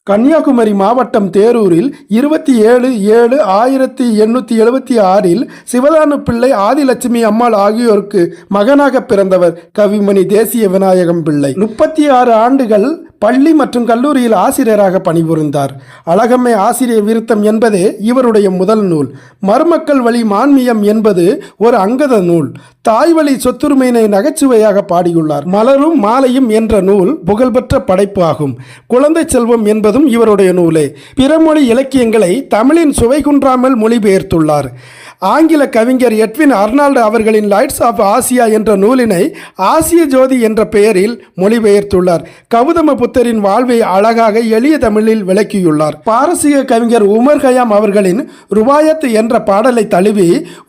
கன்னியாகுமரி மாவட்டம் தேரூரில் 27/7/1876 சிவதானு பிள்ளை ஆதிலட்சுமி அம்மாள் ஆகியோருக்கு மகனாக பிறந்தவர் கவிமணி தேசிய விநாயகம் பிள்ளை. 36 ஆண்டுகள் பள்ளி மற்றும் கல்லூரியில் ஆசிரியராக பணிபுரிந்தார். அழகம்மை ஆசிரிய விருத்தம் என்பதே இவருடைய முதல் நூல். மருமக்கள் வழி மான்மியம் என்பது ஒரு அங்கத நூல். தாய்வழி சொத்துரிமையினை நகைச்சுவையாக பாடியுள்ளார். மலரும் மாலையும் என்ற நூல் புகழ்பெற்ற படைப்பு ஆகும். குழந்தை செல்வம் என்பதும் இவருடைய நூலே. பிறமொழி இலக்கியங்களை தமிழின் சுவை குன்றாமல் மொழிபெயர்த்துள்ளார். ஆங்கில கவிஞர் எட்வின் அர்னால்டு அவர்களின் லைட்ஸ் ஆஃப் ஆசியா என்ற நூலினை ஆசிய ஜோதி என்ற பெயரில் மொழிபெயர்த்துள்ளார். கௌதம புத்தரின் வாழ்வை அழகாக எளிய தமிழில் விளக்கியுள்ளார். பாரசீக கவிஞர் உமர் கயாம் அவர்களின் ருவாயத் என்ற பாடலை தழுவி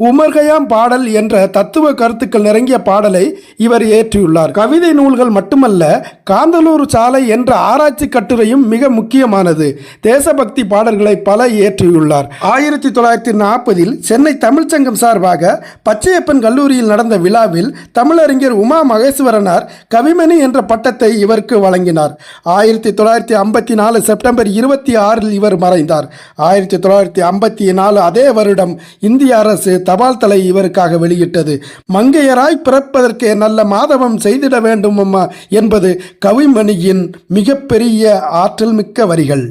உமர் கயாம் பாடல் என்ற தத்துவ கருத்துக்கள் நிறைங்கிய பாடலை இவர் இயற்றியுள்ளார். கவிதை நூல்கள் மட்டுமல்ல, காந்தலூர் சாலை என்ற ஆராய்ச்சி கட்டுரையும் மிக முக்கியமானது. தேசபக்தி பாடல்களை பல இயற்றியுள்ளார். 1940 சென்னை தமிழ்ச்சங்கம் சார்பாக பச்சையப்பன் கல்லூரியில் நடந்த விழாவில் தமிழறிஞர் உமா மகேஸ்வரனார் கவிமணி என்ற பட்டத்தை இவருக்கு வழங்கினார். 1954 செப்டம்பர் 26 இவர் மறைந்தார். 1954 அதே வருடம் இந்திய அரசு தபால் தலை இவருக்காக வெளியிட்டது. மங்கையராய் பிறப்பதற்கு நல்ல மாதவம் செய்திட வேண்டும் என்பது கவிமணியின் மிகப்பெரிய ஆற்றல் மிக்க வரிகள்.